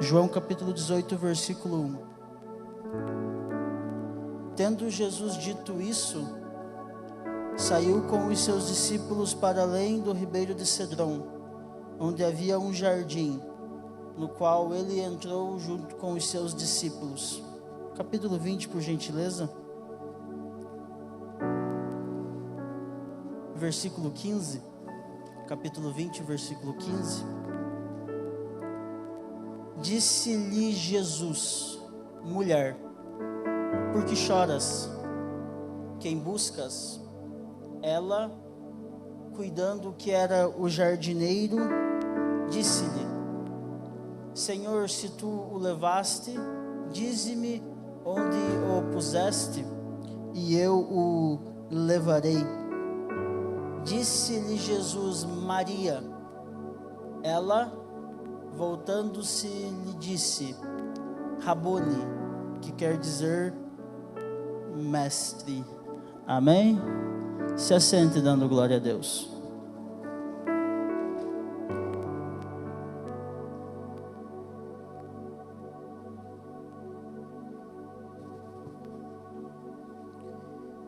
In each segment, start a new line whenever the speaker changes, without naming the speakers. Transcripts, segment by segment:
João capítulo 18, versículo 1. Tendo Jesus dito isso, saiu com os seus discípulos para além do ribeiro de Cedron, onde havia um jardim, no qual ele entrou junto com os seus discípulos. Capítulo 20, por gentileza. Versículo 15. Capítulo 20, versículo 15. Disse-lhe Jesus: mulher, por que choras? Quem buscas? Ela, cuidando que era o jardineiro, disse-lhe: Senhor, se tu o levaste, dize-me onde o puseste, e eu o levarei. Disse-lhe Jesus: Maria. Ela, voltando-se, lhe disse: Rabone, que quer dizer mestre. Amém? Se assente dando glória a Deus.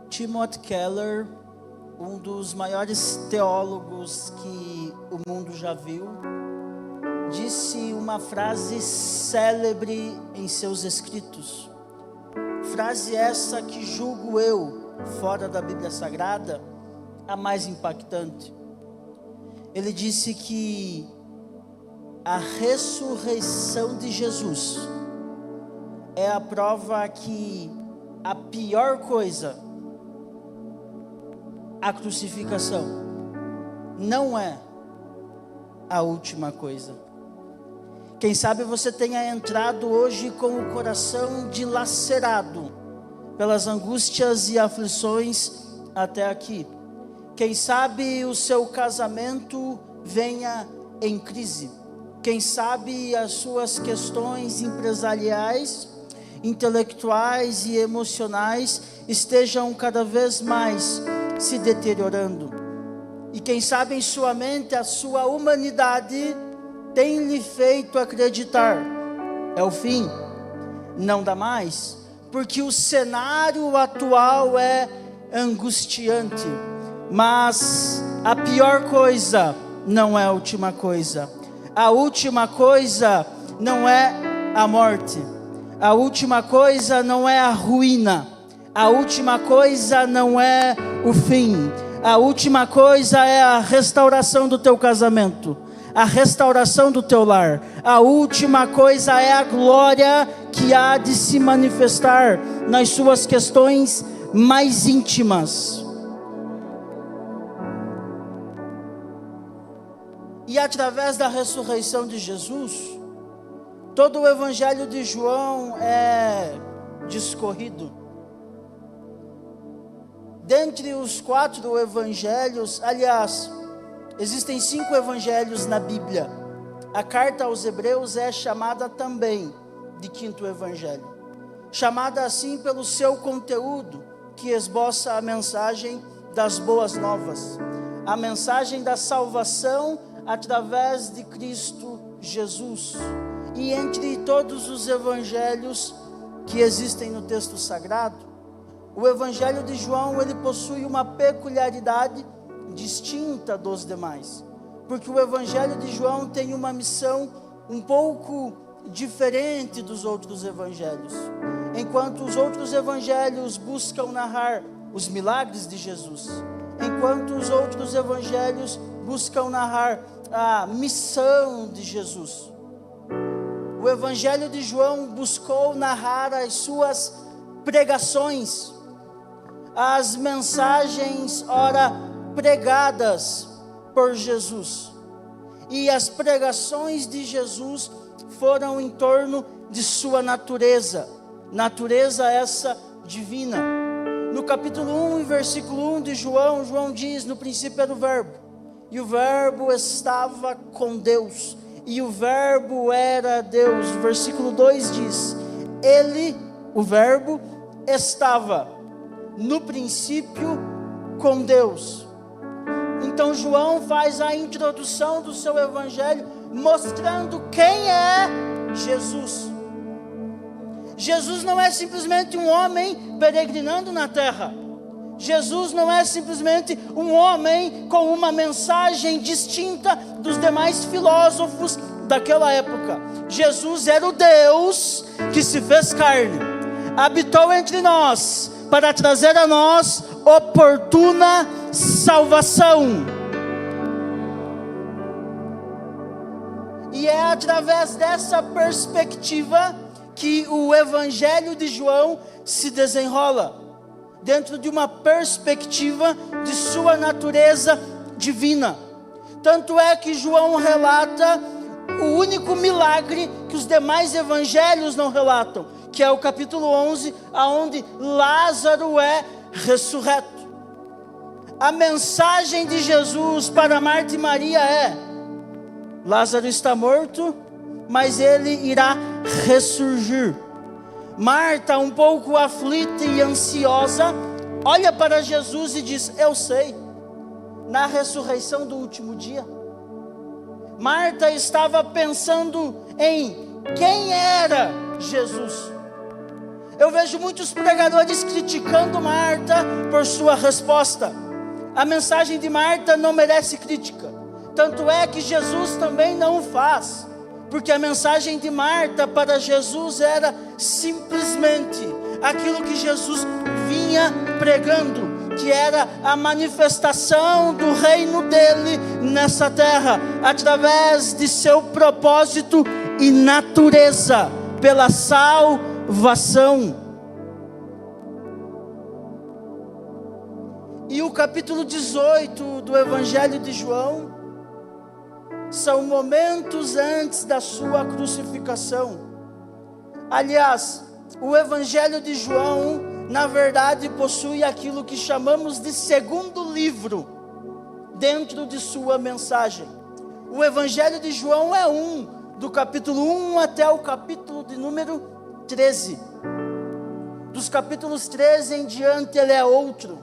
Timothy Keller, um dos maiores teólogos que o mundo já viu, disse uma frase célebre em seus escritos. Frase essa que julgo eu, fora da Bíblia Sagrada, a mais impactante. Ele disse que a ressurreição de Jesus é a prova que a pior coisa, a crucificação, não é a última coisa. Quem sabe você tenha entrado hoje com o coração dilacerado pelas angústias e aflições até aqui. Quem sabe o seu casamento venha em crise. Quem sabe as suas questões empresariais, intelectuais e emocionais estejam cada vez mais se deteriorando. E quem sabe em sua mente a sua humanidade tem lhe feito acreditar: é o fim, não dá mais, porque o cenário atual é angustiante. Mas a pior coisa não é a última coisa. A última coisa não é a morte. A última coisa não é a ruína. A última coisa não é o fim. A última coisa é a restauração do teu casamento, a restauração do teu lar. A última coisa é a glória que há de se manifestar nas suas questões mais íntimas. E através da ressurreição de Jesus, todo o evangelho de João é discorrido. Dentre os 4 evangelhos, aliás, existem 5 evangelhos na Bíblia. A carta aos Hebreus é chamada também de 5º evangelho, chamada assim pelo seu conteúdo, que esboça a mensagem das boas novas, a mensagem da salvação através de Cristo Jesus. E entre todos os evangelhos que existem no texto sagrado, o evangelho de João, ele possui uma peculiaridade distinta dos demais, porque o evangelho de João tem uma missão um pouco diferente dos outros evangelhos. Enquanto os outros evangelhos buscam narrar os milagres de Jesus, enquanto os outros evangelhos buscam narrar a missão de Jesus, o evangelho de João buscou narrar as suas pregações, as mensagens ora pregadas por Jesus. E as pregações de Jesus foram em torno de sua natureza essa divina. No capítulo 1, versículo 1 de João, João diz: no princípio era o verbo, e o verbo estava com Deus, e o verbo era Deus. O versículo 2 diz: ele, o verbo, estava no princípio com Deus. Então João faz a introdução do seu evangelho mostrando quem é Jesus. Jesus não é simplesmente um homem peregrinando na terra. Jesus não é simplesmente um homem com uma mensagem distinta dos demais filósofos daquela época. Jesus era o Deus que se fez carne, habitou entre nós para trazer a nós oportuna salvação. E é através dessa perspectiva que o Evangelho de João se desenrola, dentro de uma perspectiva de sua natureza divina. Tanto é que João relata o único milagre que os demais evangelhos não relatam, que é o capítulo 11, aonde Lázaro é ressurreto. A mensagem de Jesus para Marta e Maria é: Lázaro está morto, mas ele irá ressurgir. Marta, um pouco aflita e ansiosa, olha para Jesus e diz: eu sei, na ressurreição do último dia. Marta estava pensando em quem era Jesus. Eu vejo muitos pregadores criticando Marta por sua resposta. A mensagem de Marta não merece crítica, tanto é que Jesus também não o faz, porque a mensagem de Marta para Jesus era simplesmente aquilo que Jesus vinha pregando, que era a manifestação do reino dele nessa terra, através de seu propósito e natureza, pela salvação. E o capítulo 18 do Evangelho de João são momentos antes da sua crucificação. Aliás, o Evangelho de João, na verdade, possui aquilo que chamamos de segundo livro dentro de sua mensagem. O Evangelho de João é do capítulo 1 até o capítulo de número 13. Dos capítulos 13 em diante ele é outro.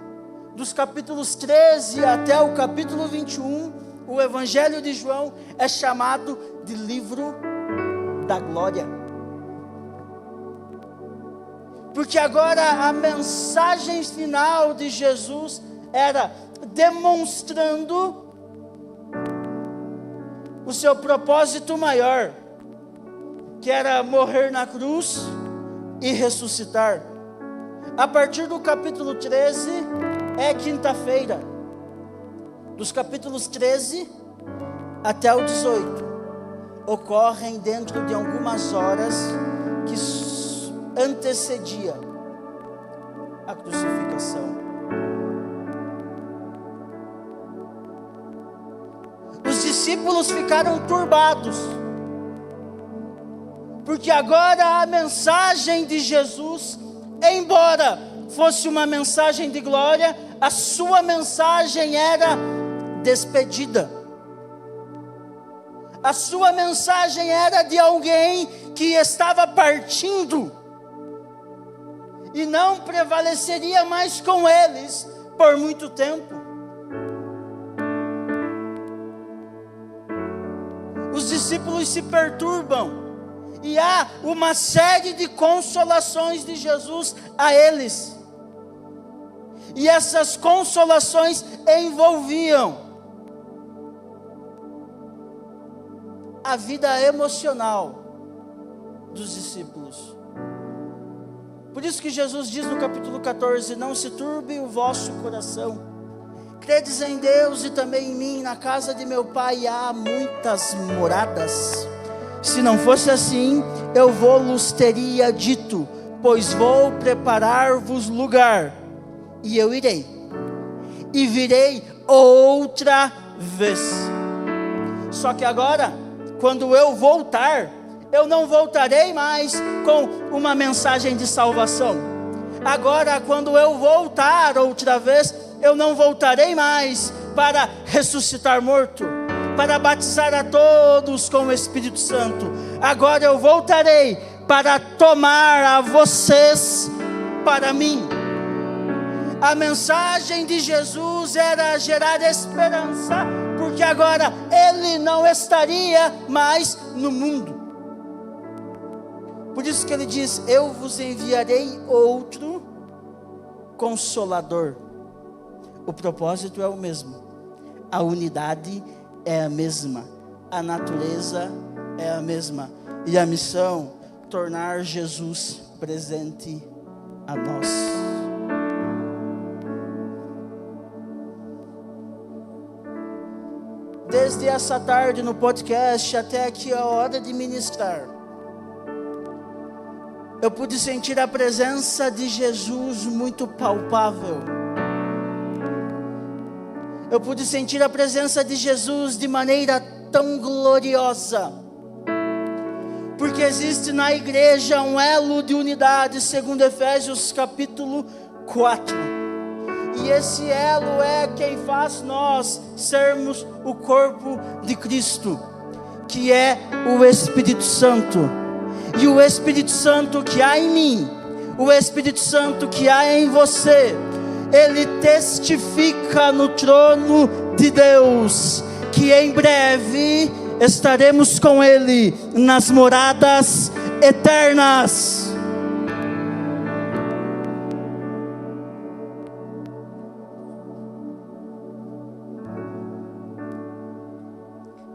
Dos capítulos 13 até o capítulo 21, o Evangelho de João é chamado de livro da glória. Porque agora a mensagem final de Jesus era demonstrando o seu propósito maior, que era morrer na cruz e ressuscitar. A partir do capítulo 13 é quinta-feira. Dos capítulos 13 até o 18 ocorrem dentro de algumas horas que antecedia a crucificação. Os discípulos ficaram turbados, porque agora a mensagem de Jesus, embora fosse uma mensagem de glória, a sua mensagem era despedida. A sua mensagem era de alguém que estava partindo e não prevaleceria mais com eles por muito tempo. Os discípulos se perturbam e há uma série de consolações de Jesus a eles. E essas consolações envolviam a vida emocional dos discípulos. Por isso que Jesus diz no capítulo 14: não se turbe o vosso coração, credes em Deus e também em mim. Na casa de meu pai há muitas moradas. Se não fosse assim, eu vos teria dito, pois vou preparar-vos lugar. E eu irei, e virei outra vez. Só que agora, quando eu voltar, eu não voltarei mais com uma mensagem de salvação. Agora, quando eu voltar outra vez, eu não voltarei mais para ressuscitar morto, para batizar a todos com o Espírito Santo. Agora eu voltarei para tomar a vocês para mim. A mensagem de Jesus era gerar esperança, porque agora ele não estaria mais no mundo. Por isso que ele diz: eu vos enviarei outro Consolador. O propósito é o mesmo, a unidade é a mesma, a natureza é a mesma, e a missão, tornar Jesus presente a nós. Desde essa tarde no podcast até aqui a hora de ministrar, eu pude sentir a presença de Jesus muito palpável. Eu pude sentir a presença de Jesus de maneira tão gloriosa. Porque existe na igreja um elo de unidade, segundo Efésios capítulo 4. E esse elo é quem faz nós sermos o corpo de Cristo, que é o Espírito Santo. E o Espírito Santo que há em mim, o Espírito Santo que há em você, ele testifica no trono de Deus, que em breve estaremos com ele nas moradas eternas.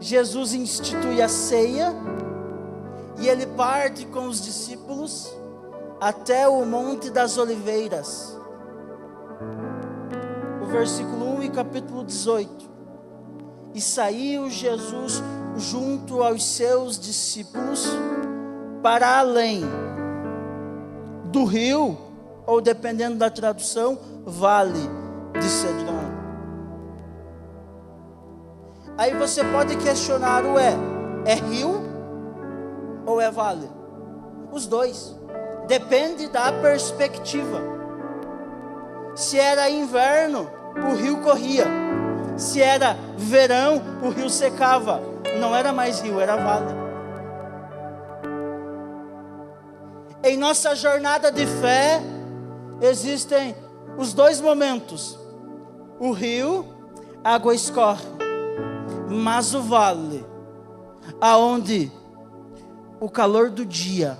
Jesus institui a ceia, e ele parte com os discípulos até o Monte das Oliveiras. O versículo 1 e capítulo 18. E saiu Jesus junto aos seus discípulos para além do rio, ou dependendo da tradução, vale de Cedron. Aí você pode questionar, é rio ou é vale? Os dois, depende da perspectiva. Se era inverno, o rio corria. Se era verão, o rio secava. Não era mais rio, era vale. Em nossa jornada de fé, existem os dois momentos. O rio, a água escorre. Mas o vale, aonde o calor do dia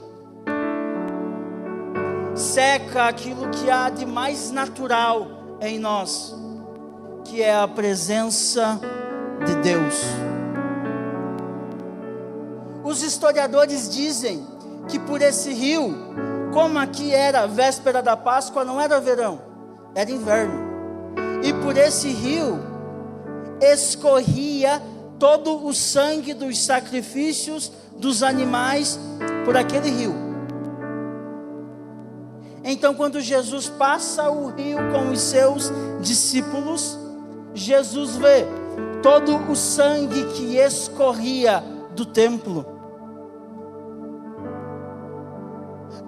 seca aquilo que há de mais natural em nós, que é a presença de Deus. Os historiadores dizem que por esse rio, como aqui era véspera da Páscoa, não era verão, era inverno, e por esse rio escorria todo o sangue dos sacrifícios dos animais por aquele rio. Então, quando Jesus passa o rio com os seus discípulos, Jesus vê todo o sangue que escorria do templo,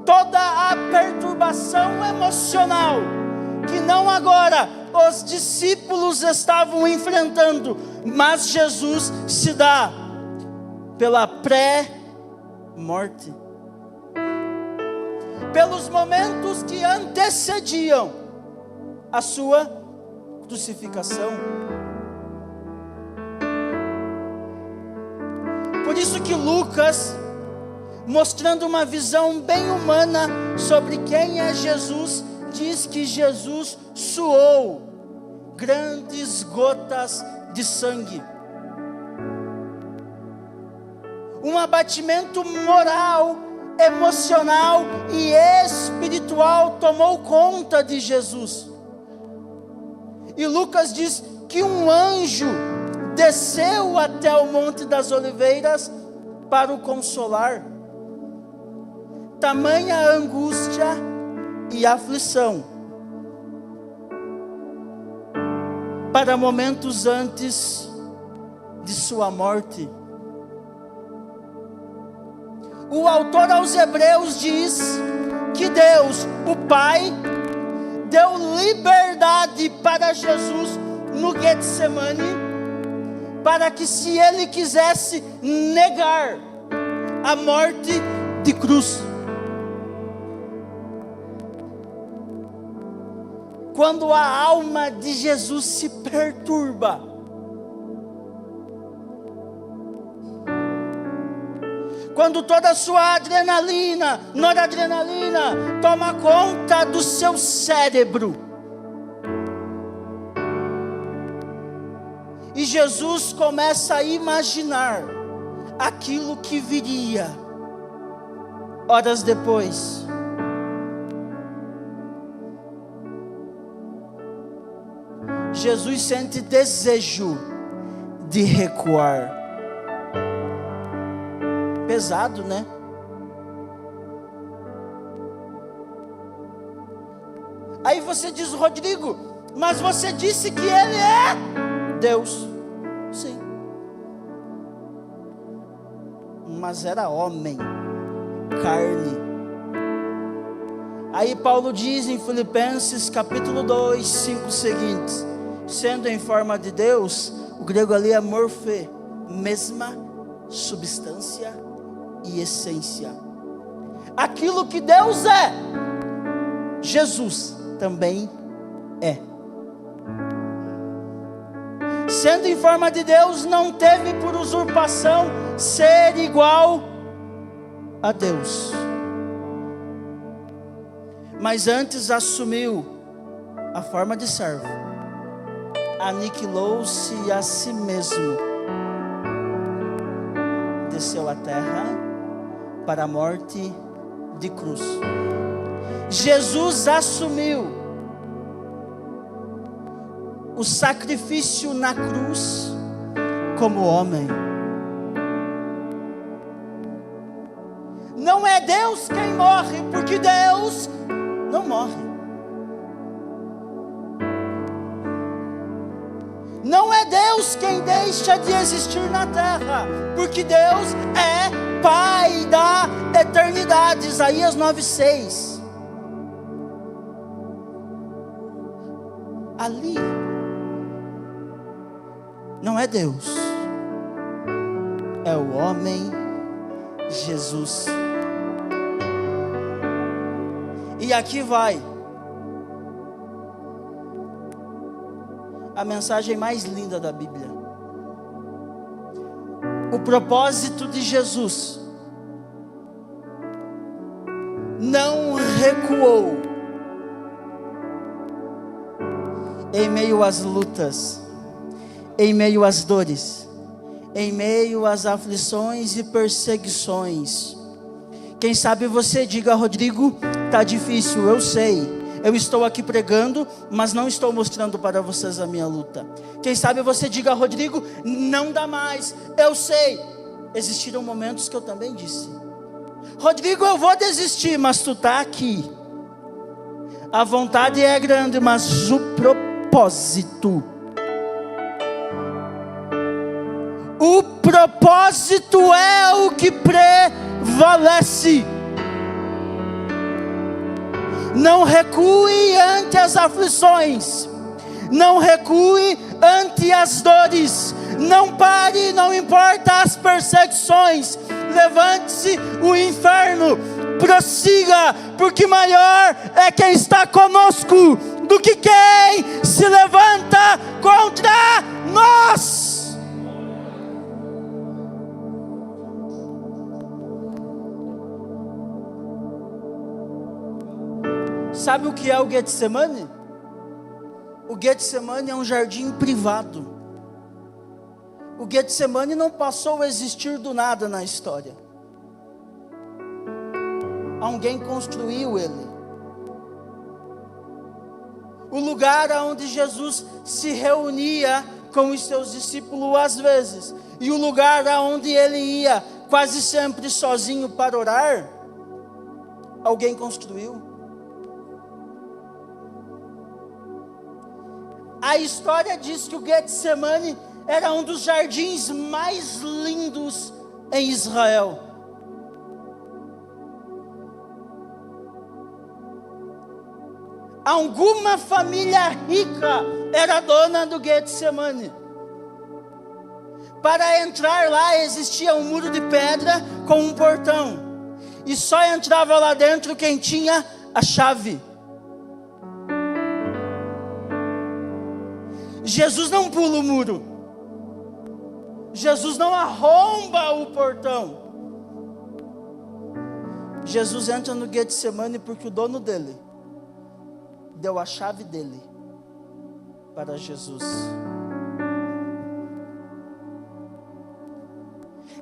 toda a perturbação emocional que não agora os discípulos estavam enfrentando, mas Jesus se dá pela pré-morte, pelos momentos que antecediam a sua crucificação. Por isso que Lucas, mostrando uma visão bem humana sobre quem é Jesus, diz que Jesus suou grandes gotas de sangue. Um abatimento moral, emocional e espiritual tomou conta de Jesus. E Lucas diz que um anjo desceu até o Monte das Oliveiras para o consolar. Tamanha angústia e aflição, para momentos antes de sua morte. O autor aos Hebreus diz que Deus, o Pai, deu liberdade para Jesus no Getsemane, para que, se ele quisesse negar a morte de cruz, quando a alma de Jesus se perturba, quando toda a sua adrenalina, noradrenalina, toma conta do seu cérebro. E Jesus começa a imaginar aquilo que viria horas depois. Jesus sente desejo de recuar. Pesado, né? Aí você diz: Rodrigo, mas você disse que Ele é Deus. Sim. Mas era homem, carne. Aí Paulo diz em Filipenses capítulo 2, 5 seguintes: sendo em forma de Deus, o grego ali é morfê, mesma substância e essência. Aquilo que Deus é, Jesus também é. Sendo em forma de Deus, não teve por usurpação ser igual a Deus, mas antes assumiu a forma de servo, aniquilou-se a si mesmo, desceu à terra para a morte de cruz. Jesus assumiu o sacrifício na cruz como homem. Não é Deus quem morre, porque Deus não morre. Não é Deus quem deixa de existir na terra, porque Deus é Pai da eternidade. Isaías 9:6. Ali não é Deus, é o homem Jesus. E aqui vai a mensagem mais linda da Bíblia. O propósito de Jesus não recuou em meio às lutas, em meio às dores, em meio às aflições e perseguições. Quem sabe você diga: Rodrigo, está difícil, eu sei. Eu estou aqui pregando, mas não estou mostrando para vocês a minha luta. Quem sabe você diga: Rodrigo, não dá mais, eu sei. Existiram momentos que eu também disse: Rodrigo, eu vou desistir, mas tu está aqui. A vontade é grande, mas o propósito, é o que prevalece. Não recue ante as aflições, não recue ante as dores, não pare, não importa as perseguições, levante-se o inferno, prossiga, porque maior é quem está conosco do que quem se levanta contra nós. Sabe o que é o Getsemane? O Getsemane é um jardim privado. O Getsemane não passou a existir do nada na história. Alguém construiu ele. O lugar onde Jesus se reunia com os seus discípulos às vezes, e o lugar onde ele ia quase sempre sozinho para orar, alguém construiu. A história diz que o Getsemane era um dos jardins mais lindos em Israel. Alguma família rica era dona do Getsemane. Para entrar lá existia um muro de pedra com um portão, e só entrava lá dentro quem tinha a chave. Jesus não pula o muro, Jesus não arromba o portão, Jesus entra no Getsemane porque o dono dele deu a chave dele para Jesus.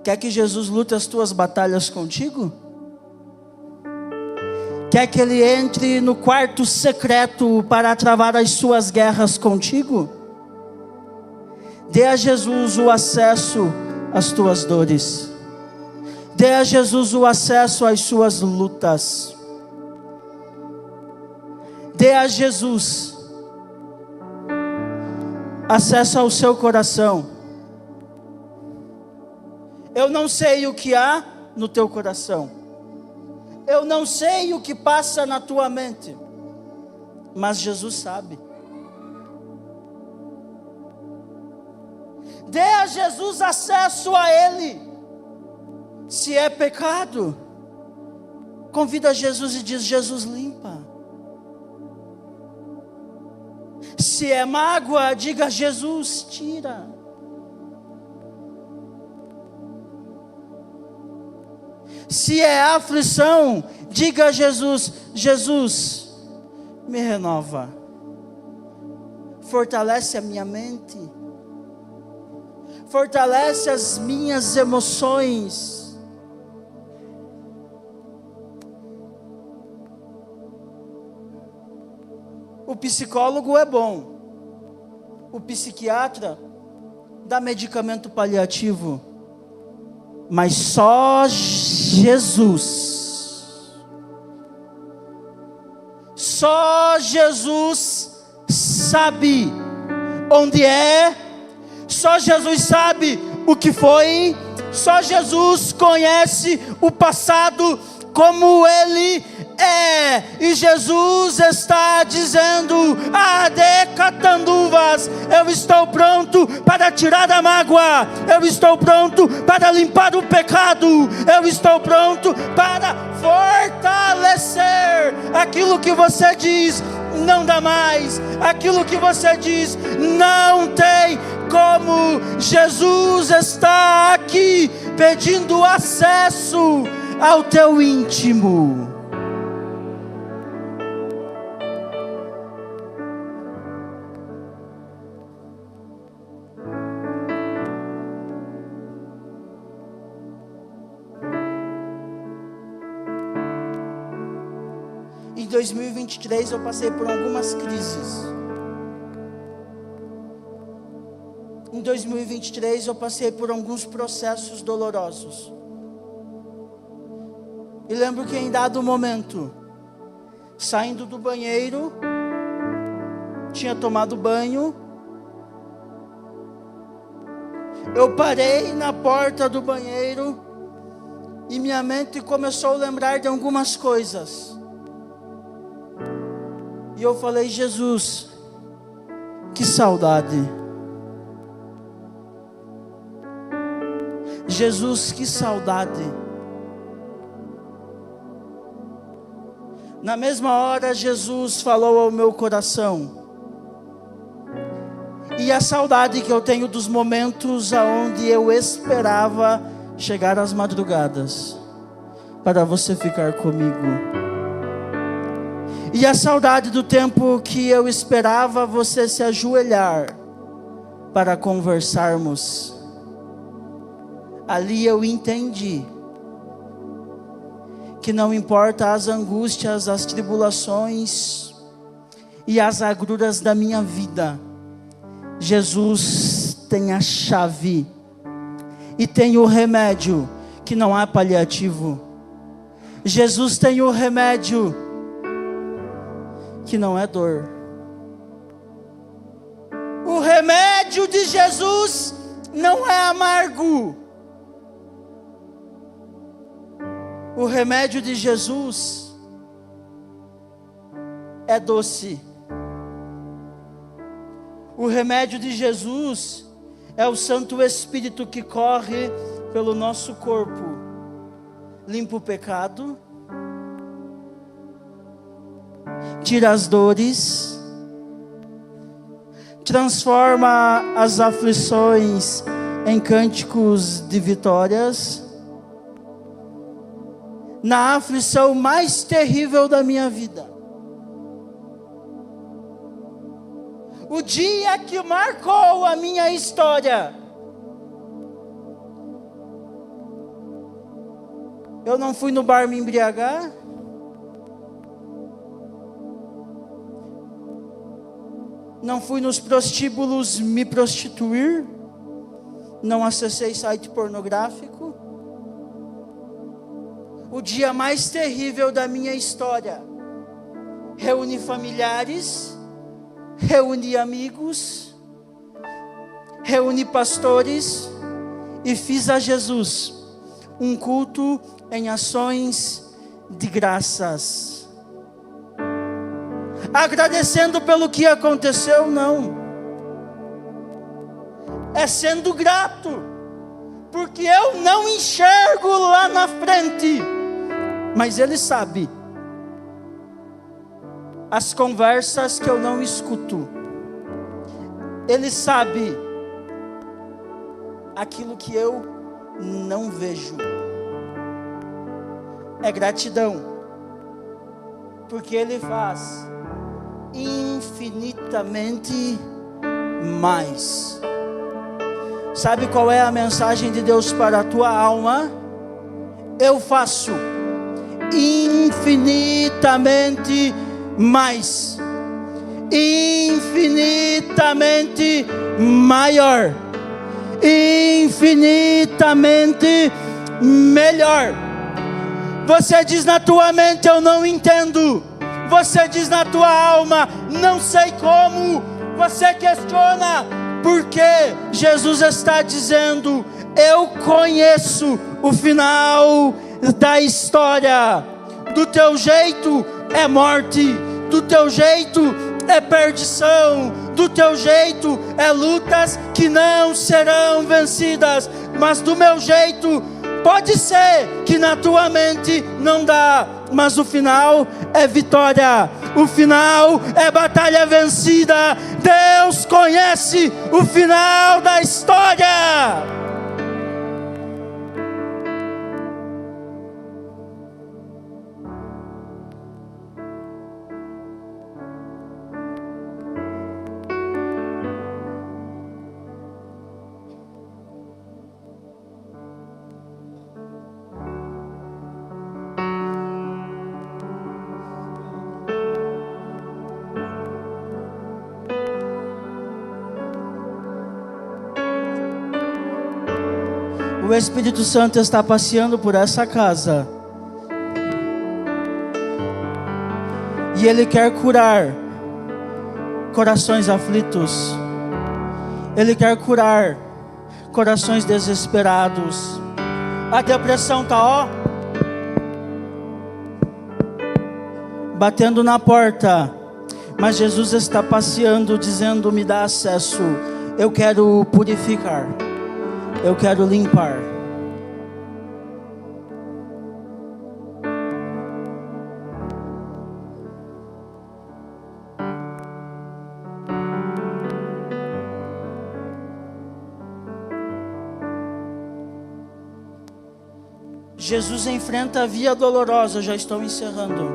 Quer que Jesus lute as tuas batalhas contigo? Quer que Ele entre no quarto secreto para travar as suas guerras contigo? Dê a Jesus o acesso às tuas dores. Dê a Jesus o acesso às suas lutas. Dê a Jesus acesso ao seu coração. Eu não sei o que há no teu coração. Eu não sei o que passa na tua mente. Mas Jesus sabe. Dê a Jesus acesso a Ele. Se é pecado, convida Jesus e diz: Jesus, limpa. Se é mágoa, diga: Jesus, tira. Se é aflição, diga a Jesus: Jesus, me renova. Fortalece a minha mente. Fortalece as minhas emoções. O psicólogo é bom. O psiquiatra dá medicamento paliativo. Mas só Jesus. Só Jesus sabe onde é. Só Jesus sabe o que foi. Só Jesus conhece o passado como Ele é. E Jesus está dizendo: decatanduvas, eu estou pronto para tirar a mágoa. Eu estou pronto para limpar o pecado. Eu estou pronto para fortalecer aquilo que você diz não dá mais, aquilo que você diz não tem como. Jesus está aqui pedindo acesso ao teu íntimo. Em 2023 eu passei por algumas crises. Em 2023 eu passei por alguns processos dolorosos. E lembro que em dado momento, saindo do banheiro, tinha tomado banho, eu parei na porta do banheiro e minha mente começou a lembrar de algumas coisas. E eu falei: Jesus, que saudade. Jesus, que saudade. Na mesma hora, Jesus falou ao meu coração. E a saudade que eu tenho dos momentos onde eu esperava chegar às madrugadas para você ficar comigo. E a saudade do tempo que eu esperava você se ajoelhar para conversarmos. Ali eu entendi que não importa as angústias, as tribulações e as agruras da minha vida, Jesus tem a chave e tem o remédio que não há paliativo. Jesus tem o remédio que não é dor. O remédio de Jesus não é amargo. O remédio de Jesus é doce. O remédio de Jesus é o Santo Espírito que corre pelo nosso corpo, limpa o pecado, tira as dores, transforma as aflições em cânticos de vitórias, na aflição mais terrível da minha vida. O dia que marcou a minha história. Eu não fui no bar me embriagar. Não fui nos prostíbulos me prostituir. Não acessei site pornográfico. O dia mais terrível da minha história. Reuni familiares, reuni amigos, reuni pastores e fiz a Jesus um culto em ações de graças. Agradecendo pelo que aconteceu, não. É sendo grato, porque eu não enxergo lá na frente, mas Ele sabe as conversas que eu não escuto. Ele sabe aquilo que eu não vejo. É gratidão, porque Ele faz infinitamente mais. Sabe qual é a mensagem de Deus para a tua alma? Eu faço infinitamente mais, infinitamente maior, infinitamente melhor. Você diz na tua mente, eu não entendo. Você diz na tua alma, não sei como. Você questiona, porque Jesus está dizendo, eu conheço o final da história. Do teu jeito é morte, do teu jeito é perdição, do teu jeito é lutas que não serão vencidas, mas do meu jeito, pode ser que na tua mente não dá, mas o final é vitória, o final é batalha vencida. Deus conhece o final da história. O Espírito Santo está passeando por essa casa. E Ele quer curar corações aflitos. Ele quer curar corações desesperados. A depressão está, ó, batendo na porta. Mas Jesus está passeando, dizendo, me dá acesso. Eu quero purificar. Eu quero limpar. Jesus enfrenta a via dolorosa, já estou encerrando.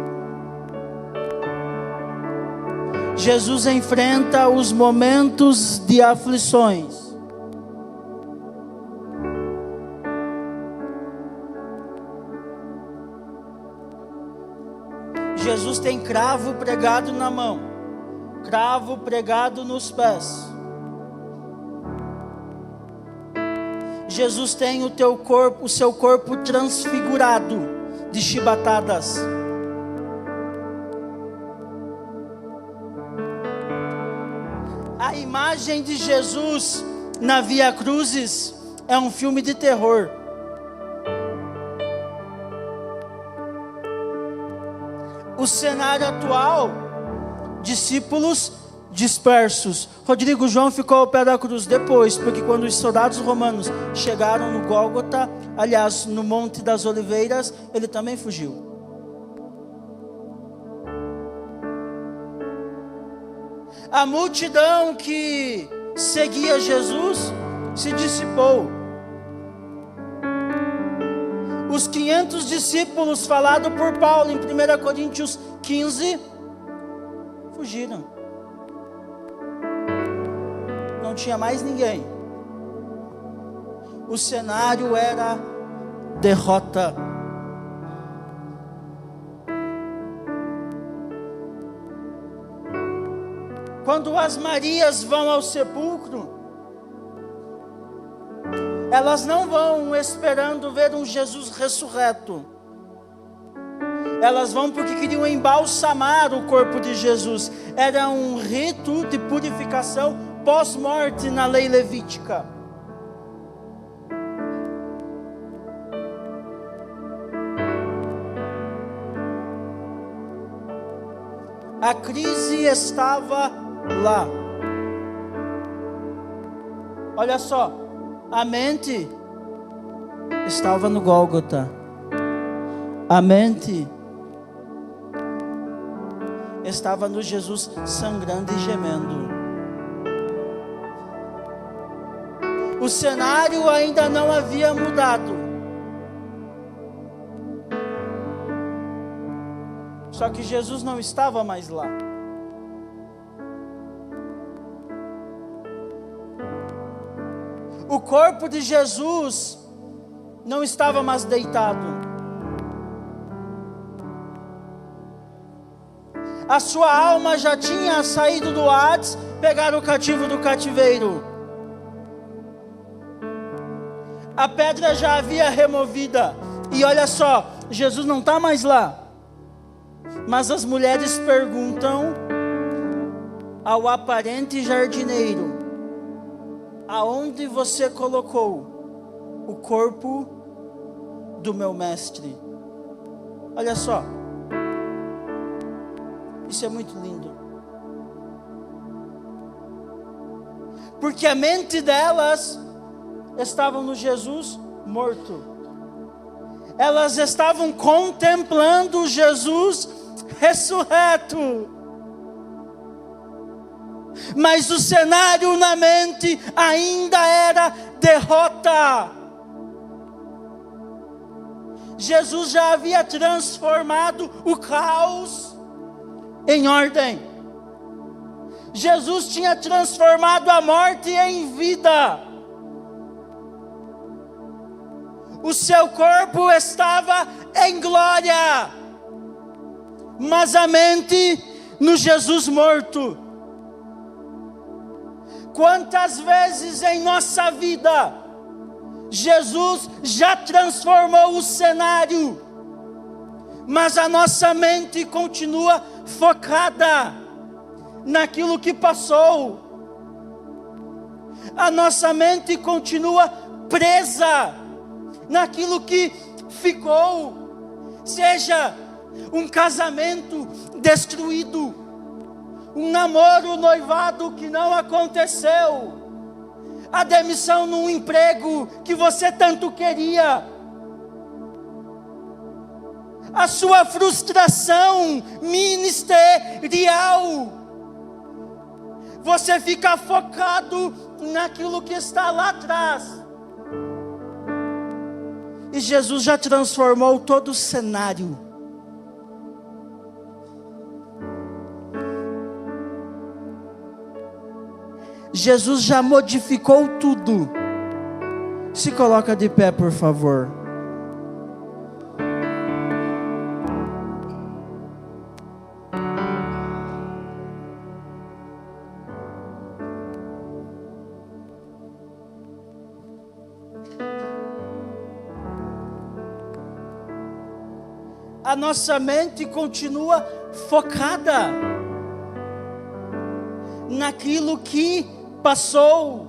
Jesus enfrenta os momentos de aflições. Jesus tem cravo pregado na mão, cravo pregado nos pés. Jesus tem o teu corpo, o seu corpo transfigurado de chibatadas. A imagem de Jesus na Via Crucis é um filme de terror. O cenário atual, discípulos dispersos. Rodrigo João ficou ao pé da cruz depois, porque quando os soldados romanos chegaram no Gólgota, aliás, no Monte das Oliveiras, ele também fugiu. A multidão que seguia Jesus se dissipou. O Os 500 discípulos falados por Paulo em 1 Coríntios 15, fugiram. Não tinha mais ninguém. O cenário era derrota. Quando as Marias vão ao sepulcro, elas não vão esperando ver um Jesus ressurreto. Elas vão porque queriam embalsamar o corpo de Jesus. Era um rito de purificação pós-morte na lei levítica. A crise estava lá. Olha só, a mente estava no Gólgota. A mente estava no Jesus sangrando e gemendo. O cenário ainda não havia mudado. Só que Jesus não estava mais lá. O corpo de Jesus não estava mais deitado. A sua alma já tinha saído do Hades, pegar o cativo do cativeiro. A pedra já havia removida. E olha só, Jesus não está mais lá. Mas as mulheres perguntam ao aparente jardineiro: aonde você colocou o corpo do meu mestre? Olha só, isso é muito lindo, porque a mente delas estava no Jesus morto. Elas estavam contemplando Jesus ressurreto. Mas o cenário na mente ainda era derrota. Jesus já havia transformado o caos em ordem. Jesus tinha transformado a morte em vida. O seu corpo estava em glória, mas a mente no Jesus morto. Quantas vezes em nossa vida Jesus já transformou o cenário, mas a nossa mente continua focada naquilo que passou. A nossa mente continua presa naquilo que ficou, seja um casamento destruído, um namoro, noivado que não aconteceu, a demissão num emprego que você tanto queria, a sua frustração ministerial. Você fica focado naquilo que está lá atrás. E Jesus já transformou todo o cenário. Jesus já modificou tudo. Se coloca de pé, por favor. A nossa mente continua focada naquilo que passou.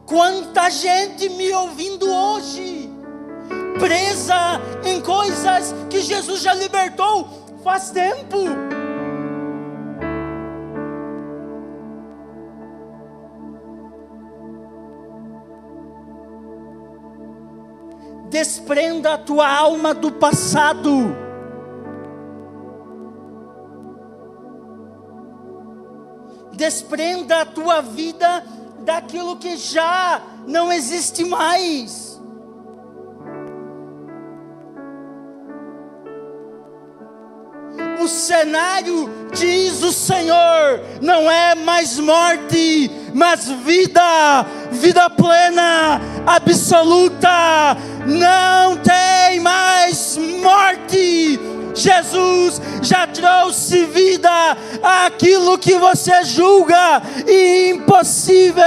Quanta gente me ouvindo hoje, presa em coisas que Jesus já libertou faz tempo. Desprenda a tua alma do passado. Desprenda a tua vida daquilo que já não existe mais. O cenário, diz o Senhor, não é mais morte, mas vida, vida plena, absoluta. Não tem mais morte. Jesus já trouxe vida àquilo que você julga impossível.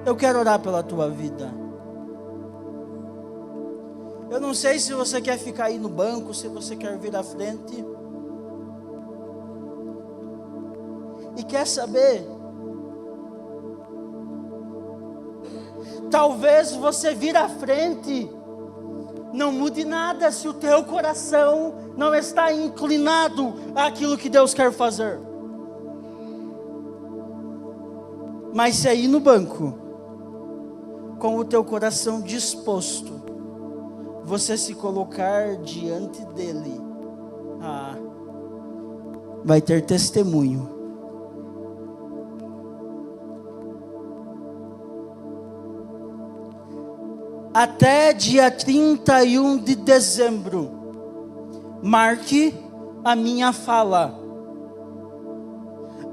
Eu quero orar pela tua vida. Eu não sei se você quer ficar aí no banco, se você quer vir à frente. E quer saber? Talvez você vir à frente não mude nada se o teu coração não está inclinado àquilo que Deus quer fazer. Mas se aí no banco, com o teu coração disposto, você se colocar diante dele, vai ter testemunho. Até dia 31 de dezembro, marque a minha fala.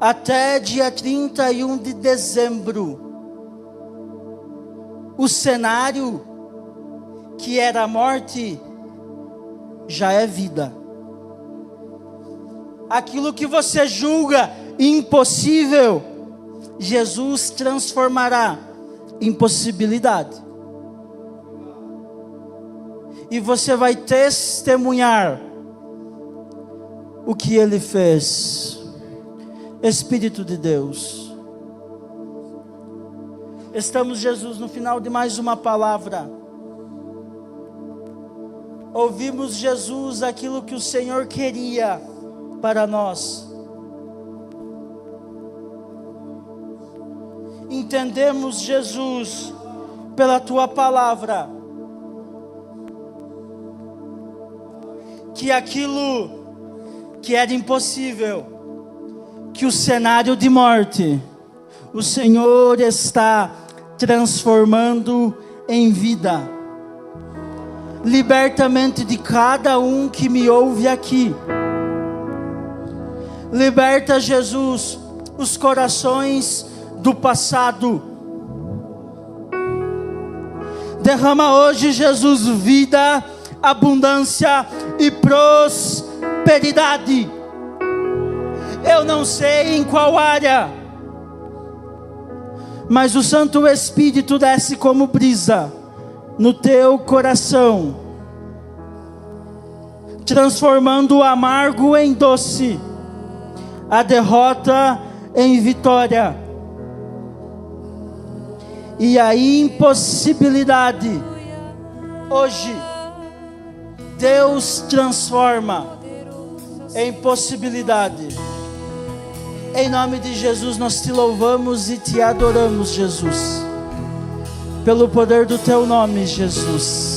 Até dia 31 de dezembro, o cenário que era morte, já é vida. Aquilo que você julga impossível, Jesus transformará em possibilidade. E você vai testemunhar o que Ele fez. Espírito de Deus, estamos, Jesus, no final de mais uma palavra. Ouvimos, Jesus, aquilo que o Senhor queria para nós. Entendemos, Jesus, pela Tua palavra, que aquilo que era impossível, que o cenário de morte, o Senhor está transformando em vida. Liberta a mente de cada um que me ouve aqui. Liberta, Jesus, os corações do passado. Derrama hoje, Jesus, vida, abundância e prosperidade. Eu não sei em qual área, mas o Santo Espírito desce como brisa no teu coração, transformando o amargo em doce, a derrota em vitória, e a impossibilidade. Hoje, Deus transforma em possibilidade. Em nome de Jesus, nós te louvamos e te adoramos, Jesus, pelo poder do teu nome, Jesus.